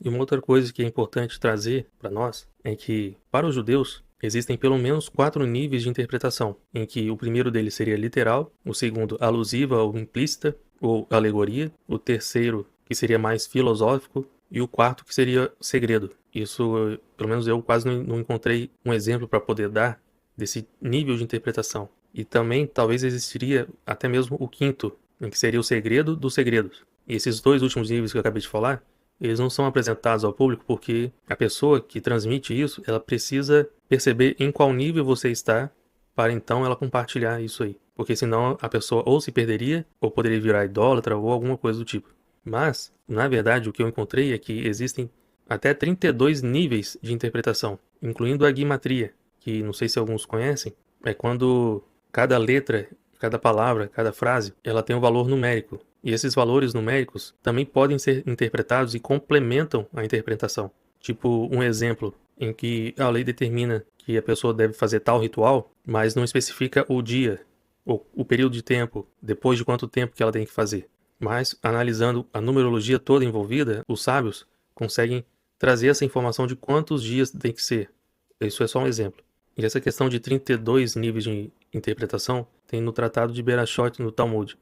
E uma outra coisa que é importante trazer para nós é que, para os judeus, existem pelo menos 4 níveis de interpretação, em que o primeiro deles seria literal, o segundo alusiva ou implícita, ou alegoria, o terceiro que seria mais filosófico, e o quarto que seria segredo. Isso, pelo menos eu quase não encontrei um exemplo para poder dar desse nível de interpretação. E também talvez existiria até mesmo o quinto, em que seria o segredo dos segredos. E esses dois últimos níveis que eu acabei de falar, eles não são apresentados ao público porque a pessoa que transmite isso, ela precisa perceber em qual nível você está para então ela compartilhar isso aí. Porque senão a pessoa ou se perderia, ou poderia virar idólatra, ou alguma coisa do tipo. Mas, na verdade, o que eu encontrei é que existem até 32 níveis de interpretação, incluindo a guimatria, que não sei se alguns conhecem, é quando cada letra, cada palavra, cada frase, ela tem um valor numérico. E esses valores numéricos também podem ser interpretados e complementam a interpretação. Tipo, um exemplo em que a lei determina que a pessoa deve fazer tal ritual, mas não especifica o dia, ou o período de tempo, depois de quanto tempo que ela tem que fazer. Mas, analisando a numerologia toda envolvida, os sábios conseguem trazer essa informação de quantos dias tem que ser. Isso é só um exemplo. E essa questão de 32 níveis de interpretação tem no Tratado de Berachot, no Talmud.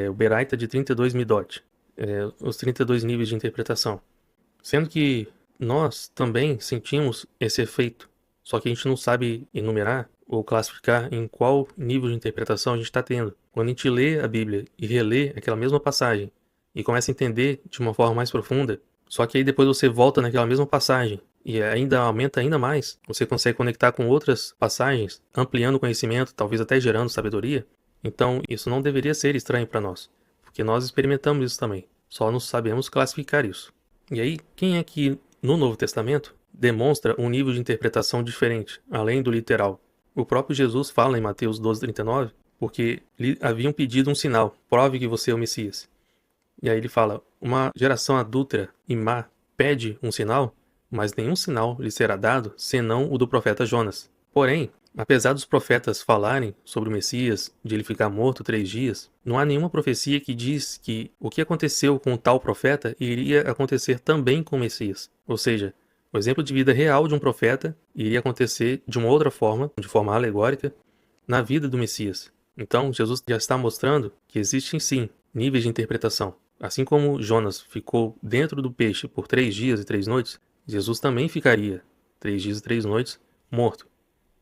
O Beraita de 32 Midot. Os 32 níveis de interpretação. Sendo que nós também sentimos esse efeito, só que a gente não sabe enumerar ou classificar em qual nível de interpretação a gente está tendo. Quando a gente lê a Bíblia e relê aquela mesma passagem e começa a entender de uma forma mais profunda, só que aí depois você volta naquela mesma passagem e ainda aumenta ainda mais, você consegue conectar com outras passagens, ampliando o conhecimento, talvez até gerando sabedoria. Então isso não deveria ser estranho para nós, porque nós experimentamos isso também, só não sabemos classificar isso. E aí, quem é que no Novo Testamento demonstra um nível de interpretação diferente, além do literal? O próprio Jesus fala em Mateus 12:39, porque lhe haviam pedido um sinal, prove que você é o Messias. E aí ele fala, uma geração adúltera e má pede um sinal, mas nenhum sinal lhe será dado, senão o do profeta Jonas. Porém, apesar dos profetas falarem sobre o Messias, de ele ficar morto 3 dias, não há nenhuma profecia que diz que o que aconteceu com o tal profeta iria acontecer também com o Messias. Ou seja, o exemplo de vida real de um profeta iria acontecer de uma outra forma, de forma alegórica, na vida do Messias. Então, Jesus já está mostrando que existem sim níveis de interpretação. Assim como Jonas ficou dentro do peixe por 3 dias e 3 noites, Jesus também ficaria 3 dias e 3 noites morto.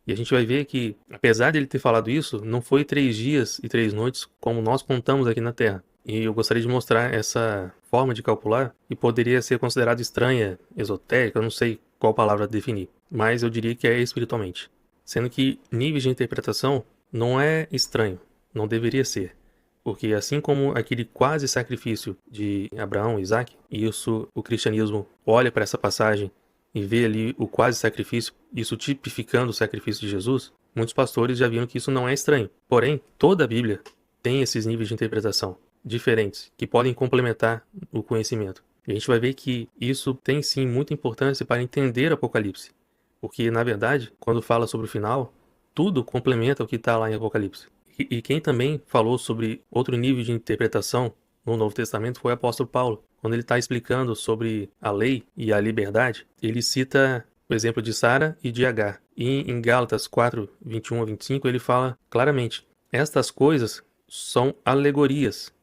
E a gente vai ver que, apesar de ele ter falado isso, não foi 3 dias e 3 noites como nós contamos aqui na Terra. E eu gostaria de mostrar essa forma de calcular que poderia ser considerada estranha, esotérica, eu não sei qual palavra definir, mas eu diria que é espiritualmente. Sendo que níveis de interpretação não é estranho, não deveria ser. Porque assim como aquele quase sacrifício de Abraão e Isaac, e isso o cristianismo olha para essa passagem e vê ali o quase sacrifício, isso tipificando o sacrifício de Jesus, muitos pastores já viram que isso não é estranho. Porém, toda a Bíblia tem esses níveis de interpretação diferentes, que podem complementar o conhecimento. E a gente vai ver que isso tem sim muita importância para entender Apocalipse. Porque, na verdade, quando fala sobre o final, tudo complementa o que está lá em Apocalipse. E quem também falou sobre outro nível de interpretação no Novo Testamento foi o apóstolo Paulo. Quando ele está explicando sobre a lei e a liberdade, ele cita o exemplo de Sara e de Agar. E em Gálatas 4:21 a 25, ele fala claramente, estas coisas são alegorias.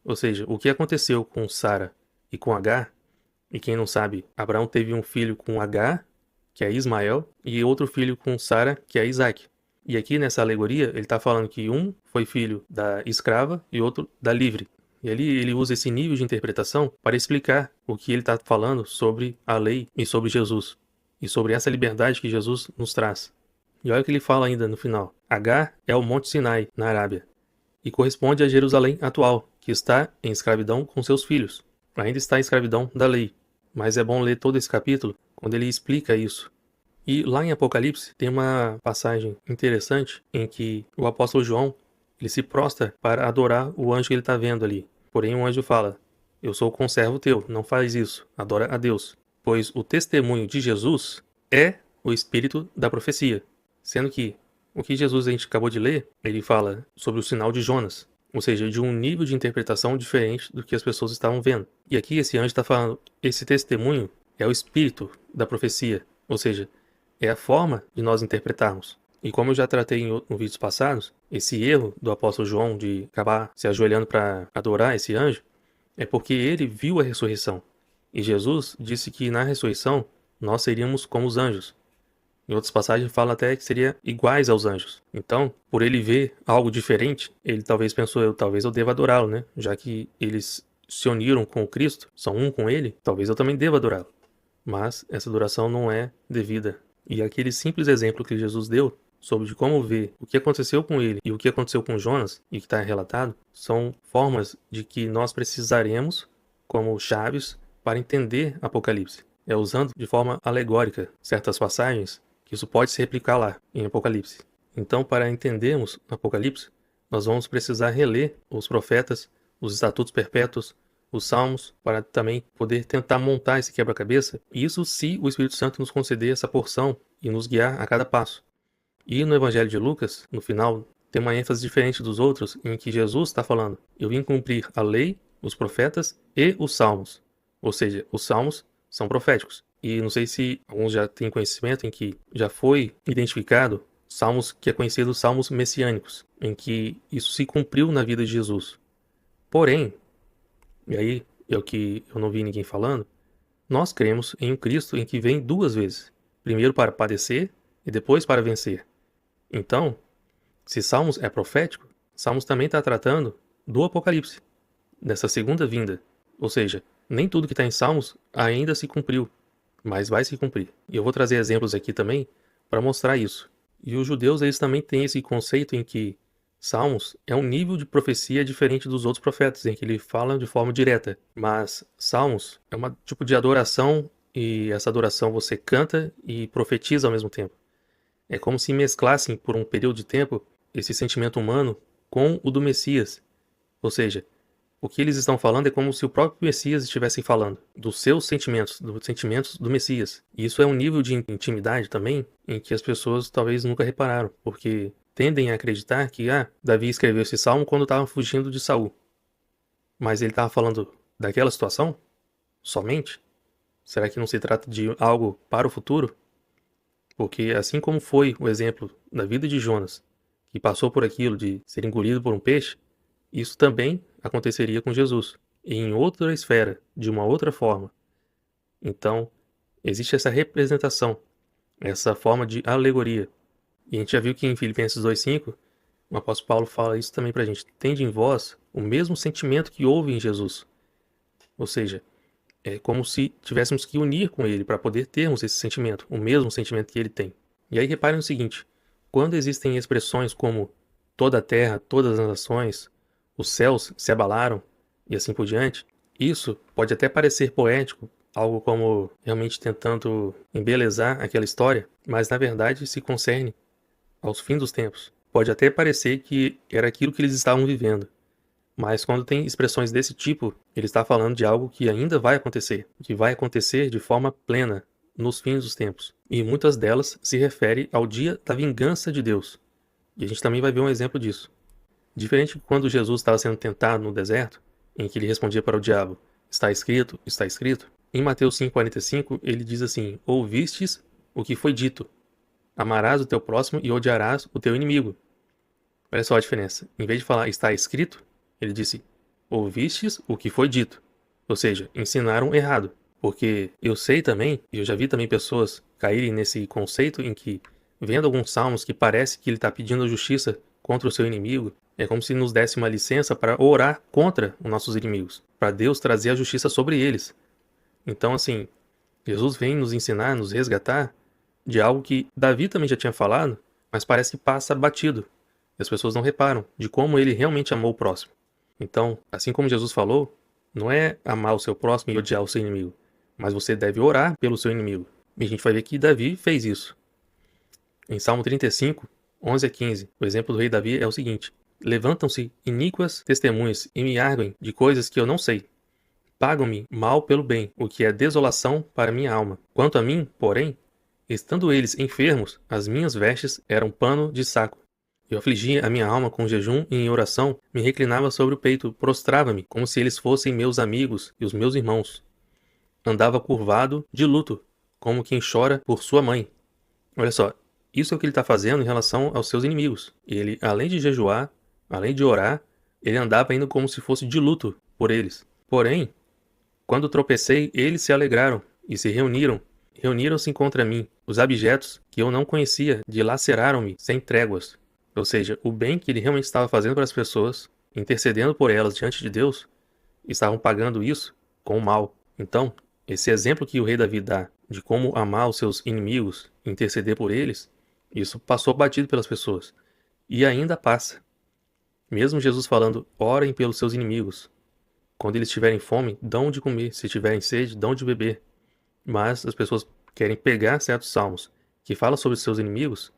Ou seja, o que aconteceu com Sara e com Agar, e quem não sabe, Abraão teve um filho com Agar, que é Ismael, e outro filho com Sara, que é Isaac. E aqui nessa alegoria, ele está falando que um foi filho da escrava e outro da livre. E ali ele usa esse nível de interpretação para explicar o que ele está falando sobre a lei e sobre Jesus. E sobre essa liberdade que Jesus nos traz. E olha o que ele fala ainda no final. Agar é o Monte Sinai, na Arábia. E corresponde a Jerusalém atual, que está em escravidão com seus filhos. Ainda está em escravidão da lei. Mas é bom ler todo esse capítulo quando ele explica isso. E lá em Apocalipse tem uma passagem interessante em que o apóstolo João ele se prostra para adorar o anjo que ele está vendo ali. Porém o anjo fala, eu sou o conservo teu, não faz isso, adora a Deus. Pois o testemunho de Jesus é o espírito da profecia. Sendo que o que Jesus a gente acabou de ler, ele fala sobre o sinal de Jonas. Ou seja, de um nível de interpretação diferente do que as pessoas estavam vendo. E aqui esse anjo está falando, esse testemunho é o espírito da profecia, ou seja, é a forma de nós interpretarmos. E como eu já tratei em vídeos passados, esse erro do apóstolo João de acabar se ajoelhando para adorar esse anjo é porque ele viu a ressurreição. E Jesus disse que na ressurreição nós seríamos como os anjos. Em outras passagens fala até que seria iguais aos anjos. Então, por ele ver algo diferente, ele talvez pensou, talvez eu deva adorá-lo, né? Já que eles se uniram com o Cristo, são um com ele, talvez eu também deva adorá-lo. Mas essa adoração não é devida. E aquele simples exemplo que Jesus deu sobre de como ver o que aconteceu com ele e o que aconteceu com Jonas, e que está relatado, são formas de que nós precisaremos como chaves para entender Apocalipse. É usando de forma alegórica certas passagens que isso pode se replicar lá em Apocalipse. Então, para entendermos Apocalipse, nós vamos precisar reler os profetas, os estatutos perpétuos, os salmos, para também poder tentar montar esse quebra-cabeça. Isso se o Espírito Santo nos conceder essa porção e nos guiar a cada passo. E no Evangelho de Lucas, no final, tem uma ênfase diferente dos outros, em que Jesus está falando: eu vim cumprir a lei, os profetas e os salmos. Ou seja, os salmos são proféticos. E não sei se alguns já têm conhecimento em que já foi identificado salmos que é conhecido salmos messiânicos, em que isso se cumpriu na vida de Jesus. Porém, e aí é o que eu não vi ninguém falando, nós cremos em um Cristo em que vem duas vezes. Primeiro para padecer e depois para vencer. Então, se Salmos é profético, Salmos também está tratando do Apocalipse, dessa segunda vinda. Ou seja, nem tudo que está em Salmos ainda se cumpriu, mas vai se cumprir. E eu vou trazer exemplos aqui também para mostrar isso. E os judeus, eles também têm esse conceito em que Salmos é um nível de profecia diferente dos outros profetas, em que ele fala de forma direta. Mas Salmos é um tipo de adoração, e essa adoração você canta e profetiza ao mesmo tempo. É como se mesclassem por um período de tempo esse sentimento humano com o do Messias. Ou seja, o que eles estão falando é como se o próprio Messias estivesse falando dos seus sentimentos, dos sentimentos do Messias. E isso é um nível de intimidade também em que as pessoas talvez nunca repararam, porque tendem a acreditar que Davi escreveu esse salmo quando estava fugindo de Saul. Mas ele estava falando daquela situação? Somente? Será que não se trata de algo para o futuro? Porque assim como foi o exemplo da vida de Jonas, que passou por aquilo de ser engolido por um peixe, isso também aconteceria com Jesus, em outra esfera, de uma outra forma. Então, existe essa representação, essa forma de alegoria. E a gente já viu que em Filipenses 2,5, o apóstolo Paulo fala isso também pra gente. Tende em vós o mesmo sentimento que houve em Jesus. Ou seja, é como se tivéssemos que unir com ele para poder termos esse sentimento, o mesmo sentimento que ele tem. E aí reparem o seguinte: quando existem expressões como toda a terra, todas as nações, os céus se abalaram e assim por diante, isso pode até parecer poético, algo como realmente tentando embelezar aquela história, mas na verdade se concerne aos fins dos tempos. Pode até parecer que era aquilo que eles estavam vivendo. Mas quando tem expressões desse tipo, ele está falando de algo que ainda vai acontecer, que vai acontecer de forma plena, nos fins dos tempos. E muitas delas se referem ao dia da vingança de Deus. E a gente também vai ver um exemplo disso. Diferente de quando Jesus estava sendo tentado no deserto, em que ele respondia para o diabo: está escrito, está escrito. Em Mateus 5,45, ele diz assim: ouvistes o que foi dito, amarás o teu próximo e odiarás o teu inimigo. Olha só a diferença. Em vez de falar está escrito, ele disse: ouvistes o que foi dito. Ou seja, ensinaram errado. Porque eu sei também, e eu já vi também pessoas caírem nesse conceito em que, vendo alguns salmos que parece que ele está pedindo a justiça contra o seu inimigo, é como se nos desse uma licença para orar contra os nossos inimigos, para Deus trazer a justiça sobre eles. Então, assim, Jesus vem nos ensinar, nos resgatar de algo que Davi também já tinha falado, mas parece que passa batido. E as pessoas não reparam de como ele realmente amou o próximo. Então, assim como Jesus falou, não é amar o seu próximo e odiar o seu inimigo, mas você deve orar pelo seu inimigo. E a gente vai ver que Davi fez isso. Em Salmo 35, 11 a 15, o exemplo do rei Davi é o seguinte: levantam-se iníquas testemunhas e me arguem de coisas que eu não sei. Pagam-me mal pelo bem, o que é desolação para minha alma. Quanto a mim, porém, estando eles enfermos, as minhas vestes eram pano de saco. Eu afligia a minha alma com jejum e em oração, me reclinava sobre o peito, prostrava-me, como se eles fossem meus amigos e os meus irmãos. andava curvado de luto, como quem chora por sua mãe. Olha só, isso é o que ele está fazendo em relação aos seus inimigos. Ele, além de jejuar, além de orar, ele andava ainda como se fosse de luto por eles. Porém, quando tropecei, eles se alegraram e se reuniram. Reuniram-se contra mim. Os abjetos que eu não conhecia dilaceraram-me sem tréguas. Ou seja, o bem que ele realmente estava fazendo para as pessoas, intercedendo por elas diante de Deus, estavam pagando isso com o mal. Então, esse exemplo que o rei Davi dá de como amar os seus inimigos, interceder por eles, isso passou batido pelas pessoas. E ainda passa. Mesmo Jesus falando, orem pelos seus inimigos. Quando eles tiverem fome, dão de comer. Se tiverem sede, dão de beber. Mas as pessoas querem pegar certos salmos que falam sobre seus inimigos.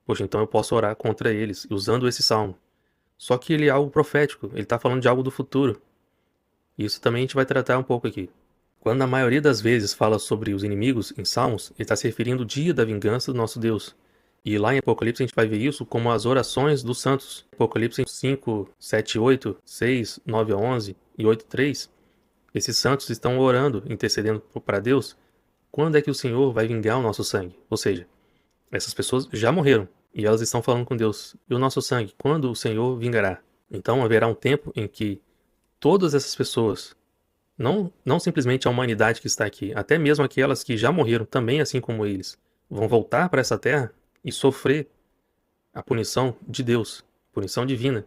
Poxa, então eu posso orar contra eles, usando esse salmo. Só que ele é algo profético, ele está falando de algo do futuro. Isso também a gente vai tratar um pouco aqui. Quando na maioria das vezes fala sobre os inimigos em Salmos, ele está se referindo ao dia da vingança do nosso Deus. E lá em Apocalipse a gente vai ver isso como as orações dos santos. Apocalipse 5, 7, 8, 6, 9 a 11 e 8, 3. Esses santos estão orando, intercedendo para Deus. Quando é que o Senhor vai vingar o nosso sangue? Ou seja, essas pessoas já morreram e elas estão falando com Deus. E o nosso sangue, quando o Senhor vingará? Então haverá um tempo em que todas essas pessoas, não simplesmente a humanidade que está aqui, até mesmo aquelas que já morreram também, assim como eles, vão voltar para essa terra e sofrer a punição de Deus, punição divina,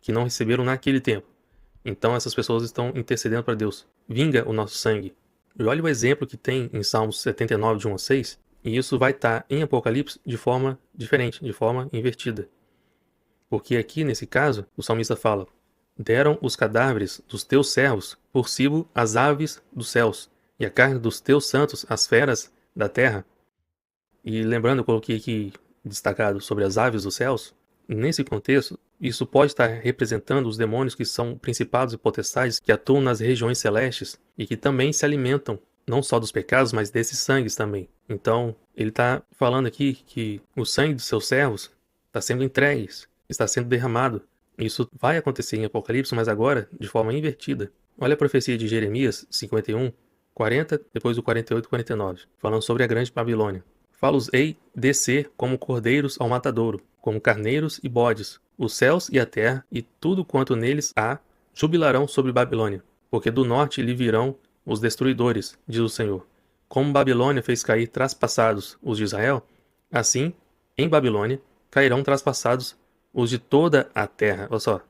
que não receberam naquele tempo. Então essas pessoas estão intercedendo para Deus. Vinga o nosso sangue. E olha o exemplo que tem em Salmos 79, de 1 a 6, e isso vai estar em Apocalipse de forma diferente, de forma invertida. Porque aqui, nesse caso, o salmista fala, deram os cadáveres dos teus servos por cibo às aves dos céus, e a carne dos teus santos às feras da terra. E lembrando, eu coloquei aqui destacado sobre as aves dos céus. Nesse contexto, isso pode estar representando os demônios que são principados e potestades que atuam nas regiões celestes e que também se alimentam não só dos pecados, mas desses sangues também. Então, ele está falando aqui que o sangue dos seus servos está sendo entregue, está sendo derramado. Isso vai acontecer em Apocalipse, mas agora de forma invertida. Olha a profecia de Jeremias 51, 40, depois do 48 e 49, falando sobre a grande Babilônia. Fá-los-ei descer como cordeiros ao matadouro, como carneiros e bodes. Os céus e a terra e tudo quanto neles há jubilarão sobre Babilônia, porque do norte lhe virão os destruidores, diz o Senhor. Como Babilônia fez cair traspassados os de Israel, assim, em Babilônia, cairão traspassados os de toda a terra. Olha só,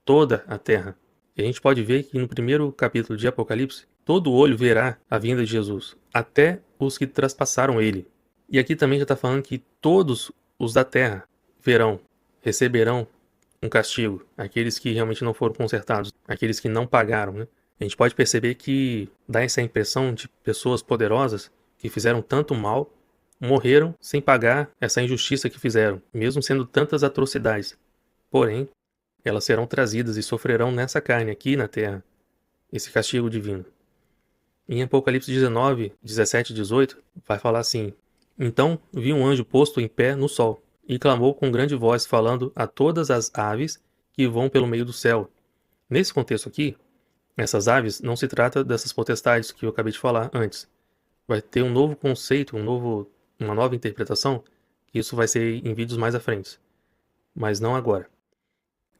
toda a terra. E a gente pode ver que no primeiro capítulo de Apocalipse, todo olho verá a vinda de Jesus, até os que traspassaram ele. E aqui também já está falando que todos os da terra verão, receberão um castigo. Aqueles que realmente não foram consertados, aqueles que não pagaram, né? A gente pode perceber que dá essa impressão de pessoas poderosas que fizeram tanto mal, morreram sem pagar essa injustiça que fizeram, mesmo sendo tantas atrocidades. Porém, elas serão trazidas e sofrerão nessa carne aqui na terra esse castigo divino. Em Apocalipse 19, 17 e 18, vai falar assim: Então vi um anjo posto em pé no sol, e clamou com grande voz, falando a todas as aves que vão pelo meio do céu. Nesse contexto aqui, essas aves não se trata dessas potestades que eu acabei de falar antes. Vai ter um novo conceito, uma nova interpretação, que isso vai ser em vídeos mais à frente. Mas não agora.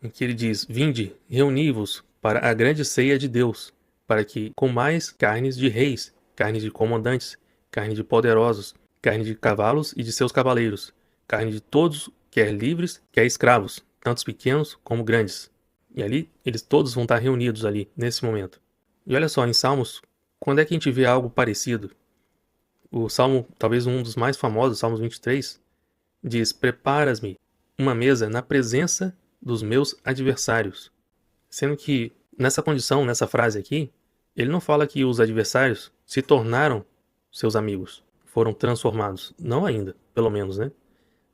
Em que ele diz, vinde, reuni-vos para a grande ceia de Deus, para que comais carnes de reis, carnes de comandantes, carne de poderosos, carne de cavalos e de seus cavaleiros, carne de todos, quer livres, quer escravos, tantos pequenos como grandes. E ali, eles todos vão estar reunidos ali, nesse momento. E olha só, em Salmos, quando é que a gente vê algo parecido? O Salmo, talvez um dos mais famosos, Salmos 23, diz, preparas-me uma mesa na presença dos meus adversários. Sendo que, nessa condição, nessa frase aqui, ele não fala que os adversários se tornaram seus amigos, foram transformados. Não ainda, pelo menos, né?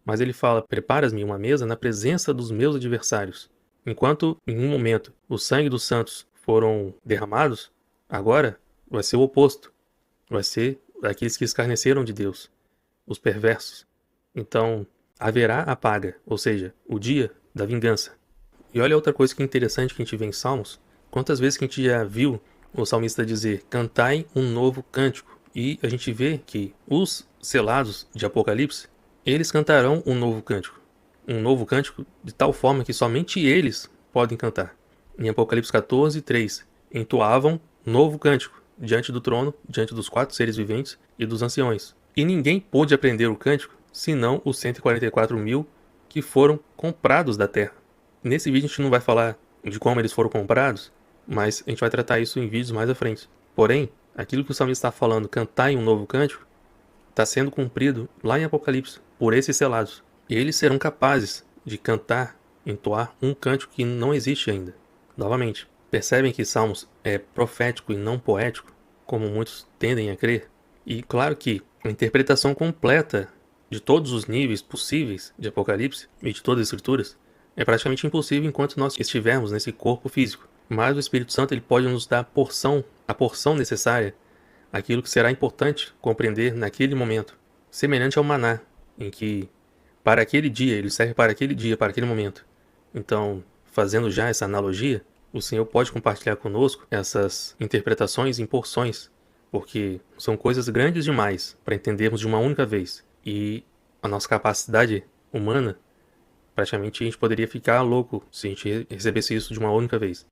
Mas ele fala, preparas-me uma mesa na presença dos meus adversários. Enquanto, em um momento, o sangue dos santos foram derramados, agora vai ser o oposto. Vai ser daqueles que escarneceram de Deus, os perversos. Então, haverá a paga, ou seja, o dia da vingança. E olha outra coisa que é interessante que a gente vê em Salmos. Quantas vezes que a gente já viu o salmista dizer: cantai um novo cântico. E a gente vê que os selados de Apocalipse, eles cantarão um novo cântico. Um novo cântico de tal forma que somente eles podem cantar. Em Apocalipse 14, 3, entoavam novo cântico diante do trono, diante dos 4 seres viventes e dos anciões. E ninguém pôde aprender o cântico, senão os 144.000 que foram comprados da terra. Nesse vídeo a gente não vai falar de como eles foram comprados, mas a gente vai tratar isso em vídeos mais à frente. Porém, aquilo que o salmista está falando, cantar em um novo cântico, está sendo cumprido lá em Apocalipse, por esses selados. E eles serão capazes de cantar, entoar um cântico que não existe ainda. Novamente, percebem que Salmos é profético e não poético, como muitos tendem a crer? E claro que a interpretação completa de todos os níveis possíveis de Apocalipse e de todas as escrituras é praticamente impossível enquanto nós estivermos nesse corpo físico. Mas o Espírito Santo ele pode nos dar a porção necessária, aquilo que será importante compreender naquele momento. Semelhante ao maná, em que para aquele dia, ele serve para aquele dia, para aquele momento. Então, fazendo já essa analogia, o Senhor pode compartilhar conosco essas interpretações em porções, porque são coisas grandes demais para entendermos de uma única vez. E a nossa capacidade humana, praticamente a gente poderia ficar louco se a gente recebesse isso de uma única vez.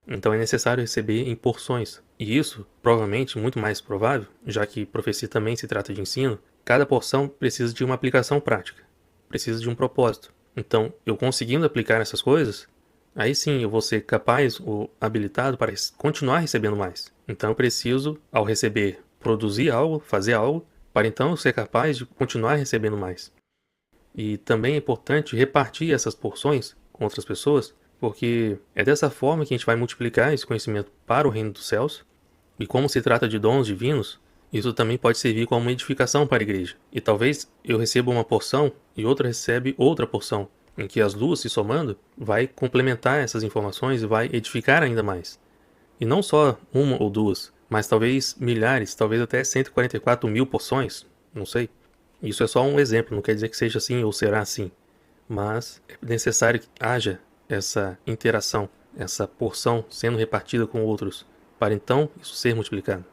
Então é necessário receber em porções. E isso, provavelmente, muito mais provável, já que profecia também se trata de ensino, cada porção precisa de uma aplicação prática, precisa de um propósito. Então, eu conseguindo aplicar essas coisas, aí sim eu vou ser capaz ou habilitado para continuar recebendo mais. Então eu preciso, ao receber, produzir algo, fazer algo, para então eu ser capaz de continuar recebendo mais. E também é importante repartir essas porções com outras pessoas, porque é dessa forma que a gente vai multiplicar esse conhecimento para o reino dos céus. E como se trata de dons divinos, isso também pode servir como uma edificação para a igreja. E talvez eu receba uma porção e outra recebe outra porção, em que as duas se somando vai complementar essas informações e vai edificar ainda mais. E não só uma ou duas, mas talvez milhares, talvez até 144.000 porções, não sei. Isso é só um exemplo, não quer dizer que seja assim ou será assim. Mas é necessário que haja essa interação, essa porção sendo repartida com outros, para então isso ser multiplicado.